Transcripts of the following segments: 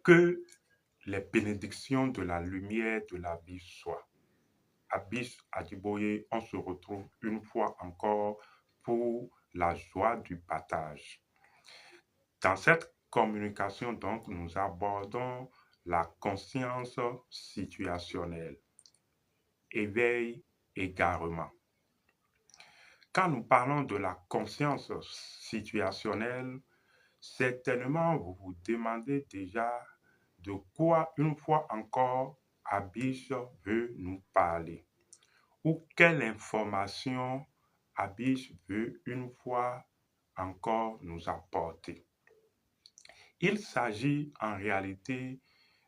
Que les bénédictions de la lumière de la vie soient. Abyss Adjiboye, on se retrouve une fois encore pour la joie du partage. Dans cette communication, donc, nous abordons la conscience situationnelle, éveil, égarement. Quand nous parlons de la conscience situationnelle, certainement vous vous demandez déjà de quoi, une fois encore, Abyss veut nous parler ou quelle information Abyss veut une fois encore nous apporter. Il s'agit en réalité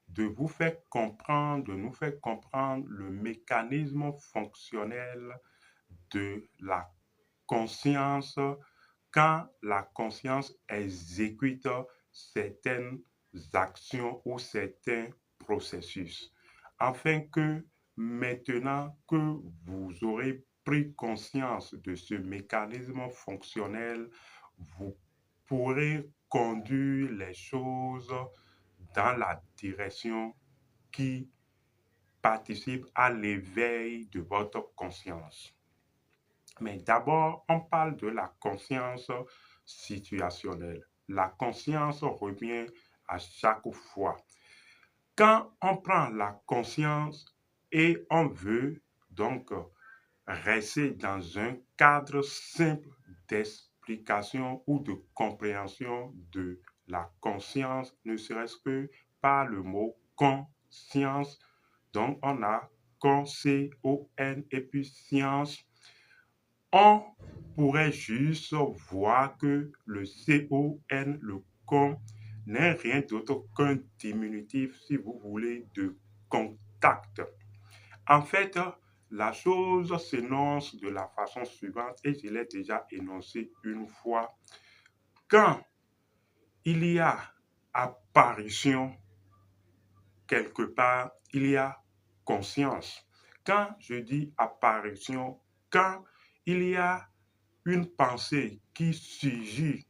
de vous faire comprendre, de nous faire comprendre le mécanisme fonctionnel de la conscience quand la conscience exécute certaines actions ou certains processus, afin que maintenant que vous aurez pris conscience de ce mécanisme fonctionnel, vous pourrez conduire les choses dans la direction qui participe à l'éveil de votre conscience. Mais d'abord, on parle de la conscience situationnelle. La conscience revient à chaque fois. Quand on prend la conscience et on veut donc rester dans un cadre simple d'explication ou de compréhension de la conscience, ne serait-ce que par le mot conscience. Donc, on a con, C-O-N et puis science. On pourrait juste voir que le C-O-N, le con, n'est rien d'autre qu'un diminutif, si vous voulez, de contact. En fait, la chose s'énonce de la façon suivante, et je l'ai déjà énoncé une fois. Quand il y a apparition quelque part, il y a conscience. Quand je dis apparition, quand il y a une pensée qui surgit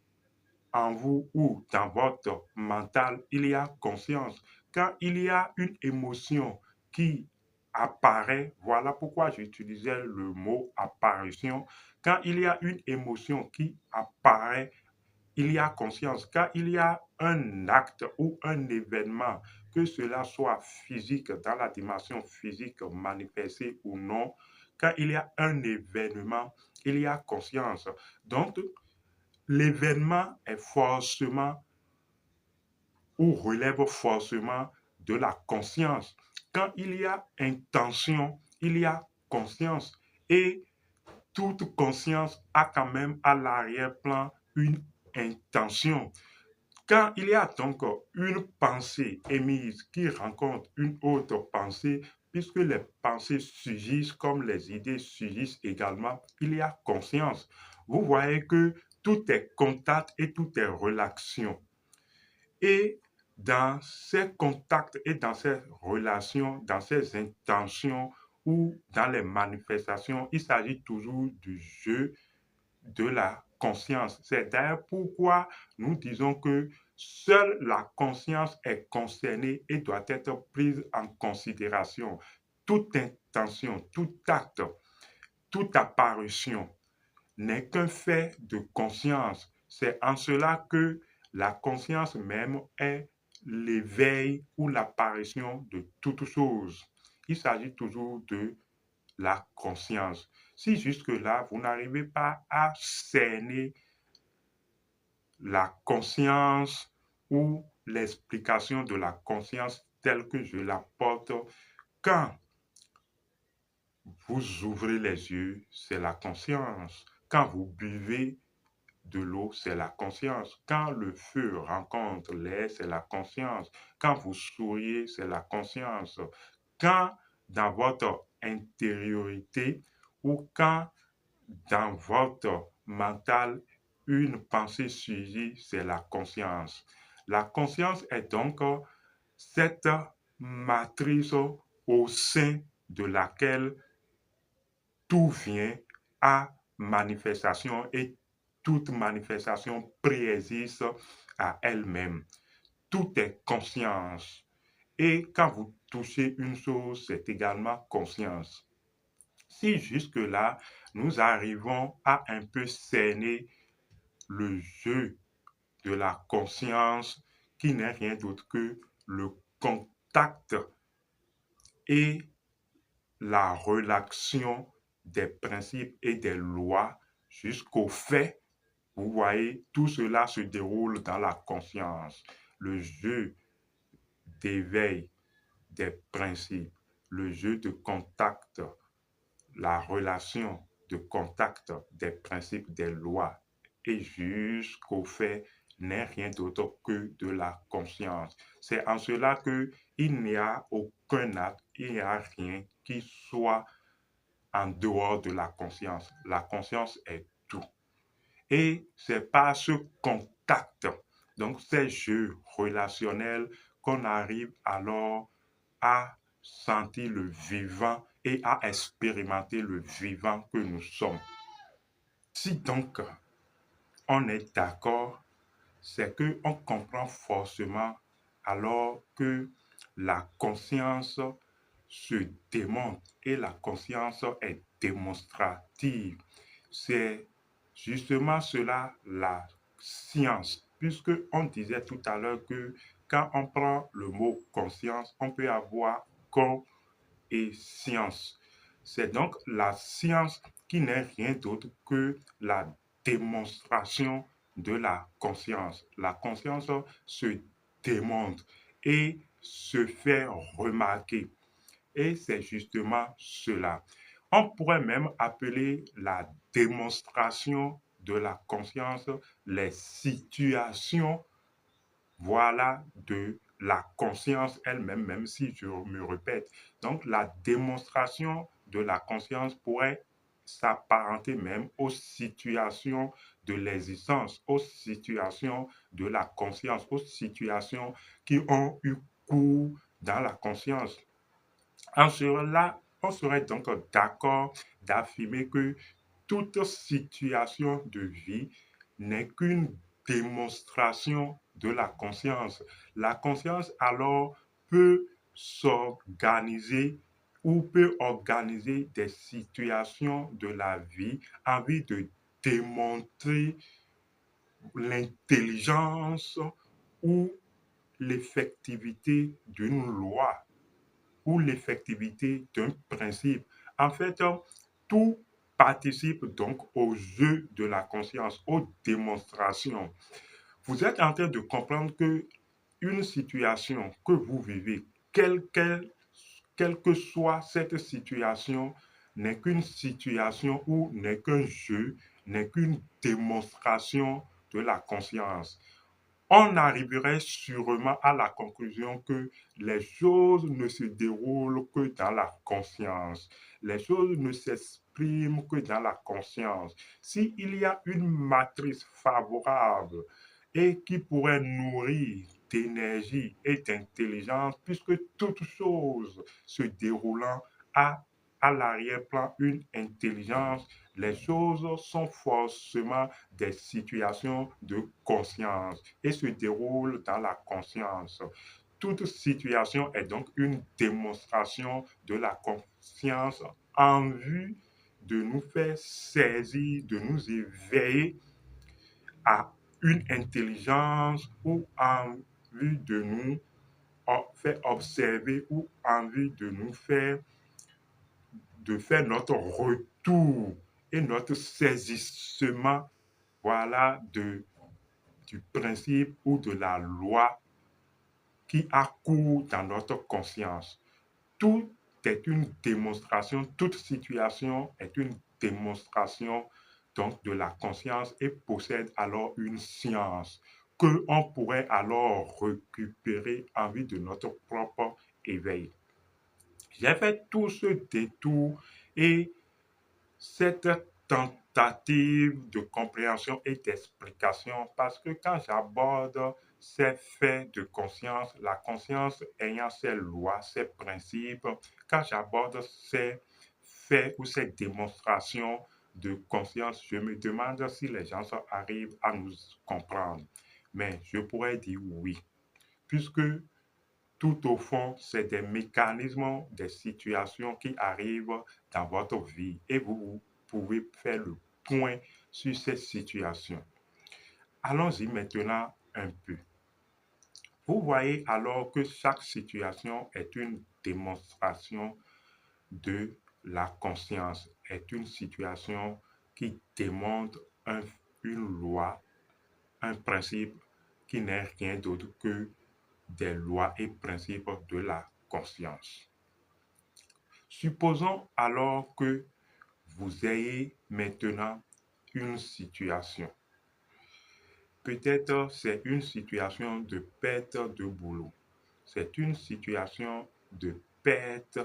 en vous ou dans votre mental, il y a conscience. Quand il y a une émotion qui apparaît, voilà pourquoi j'utilisais le mot apparition. Quand il y a une émotion qui apparaît, il y a conscience. Quand il y a un acte ou un événement, que cela soit physique, dans la dimension physique manifestée ou non, quand il y a un événement, il y a conscience. Donc, l'événement est forcément ou relève forcément de la conscience. Quand il y a intention, il y a conscience. Et toute conscience a quand même à l'arrière-plan une intention. Quand il y a donc une pensée émise qui rencontre une autre pensée, puisque les pensées surgissent comme les idées surgissent également, il y a conscience. Vous voyez que tout est contact et tout est relation. Et dans ces contacts et dans ces relations, dans ces intentions ou dans les manifestations, il s'agit toujours du jeu de la conscience. C'est d'ailleurs pourquoi nous disons que seule la conscience est concernée et doit être prise en considération. Toute intention, tout acte, toute apparition n'est qu'un fait de conscience. C'est en cela que la conscience même est l'éveil ou l'apparition de toute chose. Il s'agit toujours de la conscience. Si jusque-là, vous n'arrivez pas à cerner la conscience ou l'explication de la conscience telle que je la porte, quand vous ouvrez les yeux, c'est la conscience. Quand vous buvez de l'eau, c'est la conscience. Quand le feu rencontre l'air, c'est la conscience. Quand vous souriez, c'est la conscience. Quand dans votre intériorité ou quand dans votre mental, une pensée surgit, c'est la conscience. La conscience est donc cette matrice au sein de laquelle tout vient à manifestation et toute manifestation préexiste à elle-même. tout est conscience. Et quand vous touchez une chose, c'est également conscience. Si jusque-là, nous arrivons à un peu cerner le jeu de la conscience, qui n'est rien d'autre que le contact et la relation des principes et des lois jusqu'au fait, vous voyez, tout cela se déroule dans la conscience. Le jeu d'éveil des principes, le jeu de contact, la relation de contact des principes, des lois et jusqu'au fait n'est rien d'autre que de la conscience. C'est en cela que il n'y a aucun acte, il n'y a rien qui soit en dehors de la conscience. La conscience est tout. Et c'est par ce contact, donc ces jeux relationnels, qu'on arrive alors à sentir le vivant et à expérimenter le vivant que nous sommes. Si donc on est d'accord, c'est que on comprend forcément alors que la conscience se démontre et la conscience est démonstrative. C'est justement cela la science, puisque on disait tout à l'heure que quand on prend le mot conscience, on peut avoir con et science. C'est donc la science qui n'est rien d'autre que la démonstration de la conscience. La conscience se démontre et se fait remarquer. Et c'est justement cela. On pourrait même appeler la démonstration de la conscience les situations, voilà, de la conscience elle-même, même si je me répète. Donc, la démonstration de la conscience pourrait s'apparenter même aux situations de l'existence, aux situations de la conscience, aux situations qui ont eu cours dans la conscience. En cela, on serait donc d'accord d'affirmer que toute situation de vie n'est qu'une démonstration de la conscience. La conscience alors peut s'organiser ou peut organiser des situations de la vie en vue de démontrer l'intelligence ou l'effectivité d'une loi ou l'effectivité d'un principe. En fait, tout participe donc au jeu de la conscience, aux démonstrations. Vous êtes en train de comprendre que une situation que vous vivez, quelle que soit cette situation, n'est qu'une situation ou n'est qu'un jeu, n'est qu'une démonstration de la conscience. On arriverait sûrement à la conclusion que les choses ne se déroulent que dans la conscience. Les choses ne s'expriment que dans la conscience. S'il y a une matrice favorable et qui pourrait nourrir d'énergie et d'intelligence, puisque toute chose se déroulant a à l'arrière-plan une intelligence, les choses sont forcément des situations de conscience et se déroulent dans la conscience. Toute situation est donc une démonstration de la conscience en vue de nous faire saisir, de nous éveiller à une intelligence ou en vue de nous faire observer ou en vue de nous faire notre retour et notre saisissement, voilà, du principe ou de la loi qui a cours dans notre conscience. Tout est une démonstration, toute situation est une démonstration donc de la conscience et possède alors une science que on pourrait alors récupérer en vue de notre propre éveil. J'ai fait tout ce détour et cette tentative de compréhension et d'explication parce que quand j'aborde ces faits de conscience, la conscience ayant ses lois, ses principes, quand j'aborde ces faits ou ces démonstrations de conscience, je me demande si les gens arrivent à nous comprendre. Mais je pourrais dire oui. puisque tout au fond, c'est des mécanismes, des situations qui arrivent dans votre vie et vous pouvez faire le point sur ces situations. Allons-y maintenant un peu. Vous voyez alors que chaque situation est une démonstration de la conscience, est une situation qui démontre une loi, un principe qui n'est rien d'autre que des lois et principes de la conscience. Supposons alors que vous ayez maintenant une situation. Peut-être c'est une situation de perte de boulot. C'est une situation de perte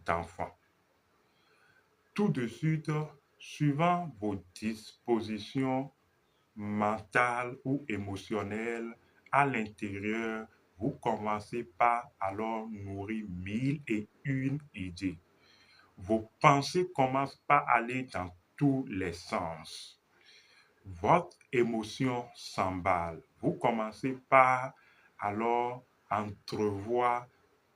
d'enfant. Tout de suite, suivant vos dispositions mentales ou émotionnelles à l'intérieur, vous commencez par alors nourrir mille et une idées. Vos pensées commencent par aller dans tous les sens. Votre émotion s'emballe. Vous commencez par alors entrevoir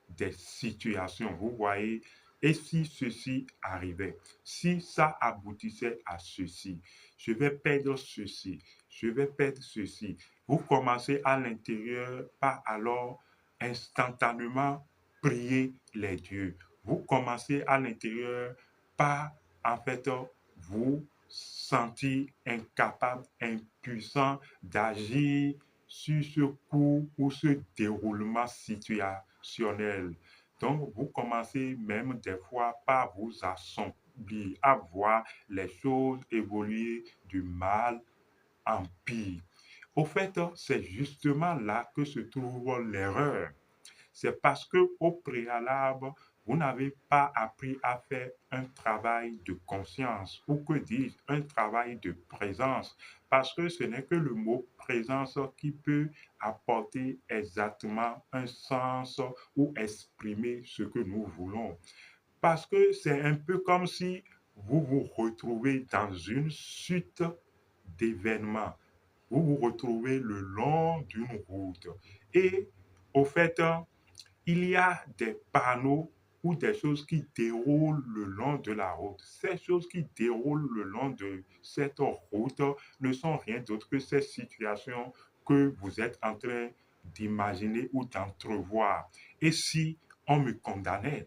des situations. Vous voyez, et si ceci arrivait, si ça aboutissait à ceci, je vais perdre ceci, je vais perdre ceci. Vous commencez à l'intérieur par alors instantanément prier les dieux. Vous commencez à l'intérieur par en fait vous sentir incapable, impuissant d'agir sur ce cours ou ce déroulement situationnel. Donc, vous commencez même des fois par vous assombrir, à voir les choses évoluer du mal en pire. Au fait, c'est justement là que se trouve l'erreur. C'est parce que au préalable, vous n'avez pas appris à faire un travail de conscience ou que dis-je, un travail de présence. Parce que ce n'est que le mot présence qui peut apporter exactement un sens ou exprimer ce que nous voulons. Parce que c'est un peu comme si vous vous retrouvez dans une suite d'événements. Vous vous retrouvez le long d'une route. Et au fait, il y a des panneaux ou des choses qui déroulent le long de la route. Ces choses qui déroulent le long de cette route ne sont rien d'autre que ces situations que vous êtes en train d'imaginer ou d'entrevoir. Et si on me condamnait?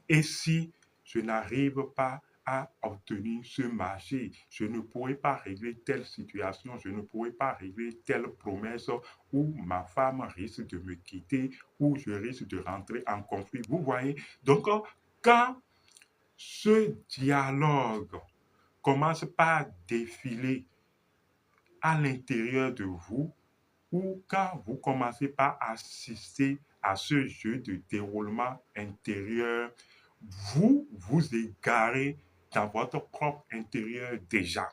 Et si je n'arrive pas à obtenir ce marché, je ne pourrais pas régler telle situation, je ne pourrais pas régler telle promesse où ma femme risque de me quitter, où je risque de rentrer en conflit. Vous voyez? Donc, quand ce dialogue commence par défiler à l'intérieur de vous, ou quand vous commencez par assister à ce jeu de déroulement intérieur, vous vous égarez dans votre propre intérieur déjà.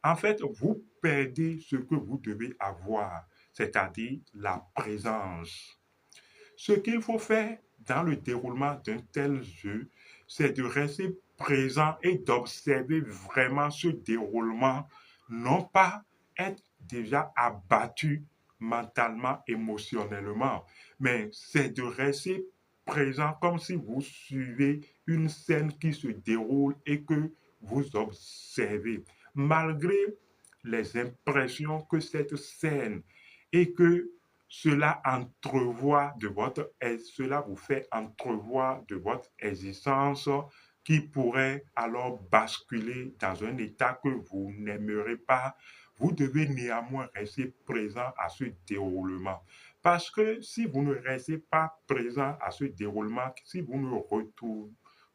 En fait, vous perdez ce que vous devez avoir, c'est-à-dire la présence. Ce qu'il faut faire dans le déroulement d'un tel jeu, c'est de rester présent et d'observer vraiment ce déroulement, non pas être déjà abattu mentalement, émotionnellement, mais c'est de rester présent comme si vous suivez une scène qui se déroule et que vous observez, malgré les impressions que cette scène et que cela vous fait entrevoir de votre existence qui pourrait alors basculer dans un état que vous n'aimerez pas. Vous devez néanmoins rester présent à ce déroulement. Parce que si vous ne restez pas présent à ce déroulement, si vous ne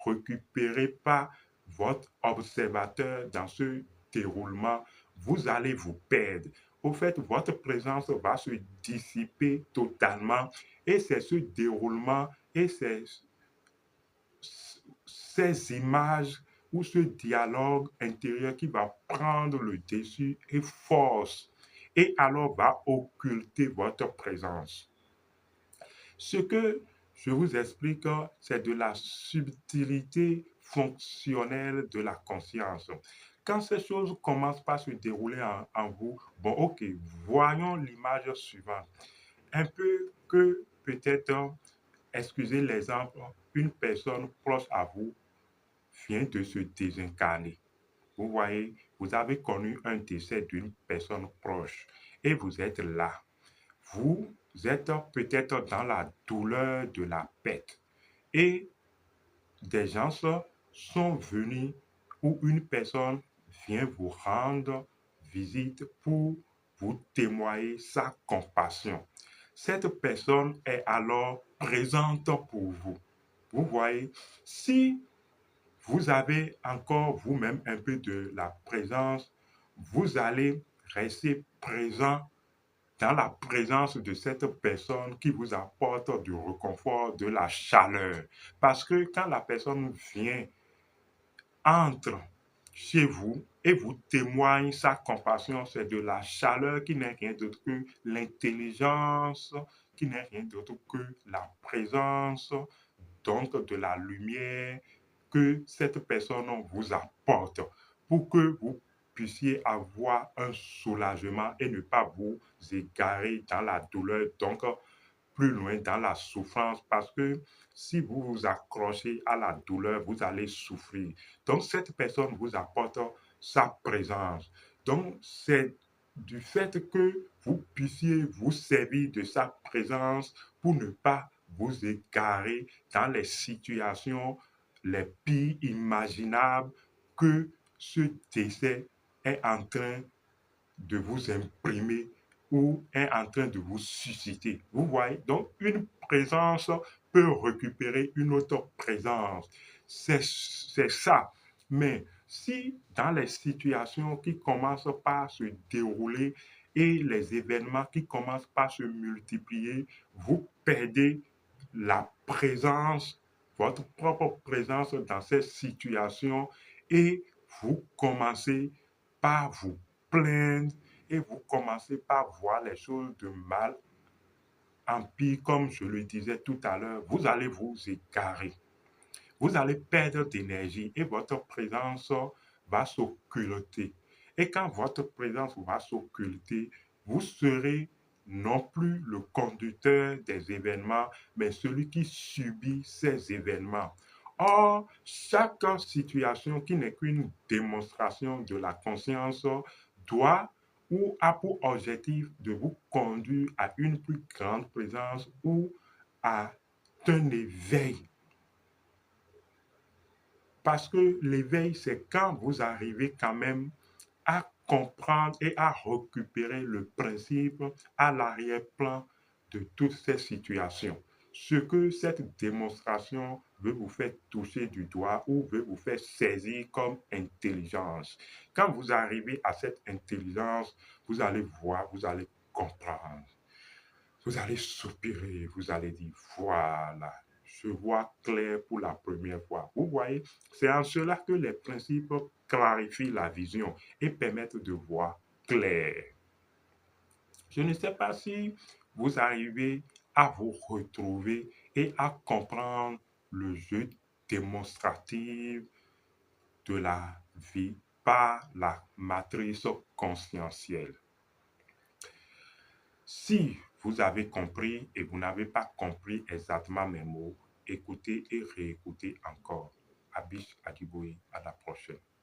récupérez pas votre observateur dans ce déroulement, vous allez vous perdre. Au fait, votre présence va se dissiper totalement et c'est ce déroulement et ces images ou ce dialogue intérieur qui va prendre le dessus et force et alors va occulter votre présence. Ce que je vous explique, c'est de la subtilité fonctionnelle de la conscience. Quand ces choses commencent par se dérouler en vous, bon, ok, voyons l'image suivante. Un peu que peut-être, excusez l'exemple, une personne proche à vous vient de se désincarner. Vous voyez, vous avez connu un décès d'une personne proche et vous êtes là. Vous êtes peut-être dans la douleur de la perte et des gens sont venus ou une personne vient vous rendre visite pour vous témoigner sa compassion. Cette personne est alors présente pour vous. Vous voyez, si vous avez encore vous-même un peu de la présence, vous allez rester présent dans la présence de cette personne qui vous apporte du réconfort, de la chaleur. Parce que quand la personne vient, entre chez vous et vous témoigne sa compassion, c'est de la chaleur qui n'est rien d'autre que l'intelligence, qui n'est rien d'autre que la présence, donc de la lumière que cette personne vous apporte pour que vous puissiez avoir un soulagement et ne pas vous égarer dans la douleur, donc plus loin dans la souffrance, parce que si vous vous accrochez à la douleur, vous allez souffrir. Donc cette personne vous apporte sa présence. Donc c'est du fait que vous puissiez vous servir de sa présence pour ne pas vous égarer dans les situations les pires imaginables que ce décès est en train de vous imprimer ou est en train de vous susciter. Vous voyez, donc une présence peut récupérer une autre présence. C'est ça. Mais si dans les situations qui commencent par se dérouler et les événements qui commencent par se multiplier, vous perdez la présence, votre propre présence dans ces situations et vous commencez par vous plaindre et vous commencez par voir les choses de mal en pire, comme je le disais tout à l'heure, vous allez vous égarer. Vous allez perdre d'énergie et votre présence va s'occulter. Et quand votre présence va s'occulter, vous serez non plus le conducteur des événements, mais celui qui subit ces événements. Or, chaque situation qui n'est qu'une démonstration de la conscience doit ou a pour objectif de vous conduire à une plus grande présence ou à un éveil. Parce que l'éveil, c'est quand vous arrivez quand même à comprendre et à récupérer le principe à l'arrière-plan de toutes ces situations. Ce que cette démonstration veut vous faire toucher du doigt ou veut vous faire saisir comme intelligence. Quand vous arrivez à cette intelligence, vous allez voir, vous allez comprendre. Vous allez soupirer, vous allez dire, voilà, je vois clair pour la première fois. Vous voyez, c'est en cela que les principes clarifient la vision et permettent de voir clair. Je ne sais pas si vous arrivez à vous retrouver et à comprendre le jeu démonstratif de la vie par la matrice conscientielle. Si vous avez compris et vous n'avez pas compris exactement mes mots, écoutez et réécoutez encore. Abish Adiboui, à la prochaine.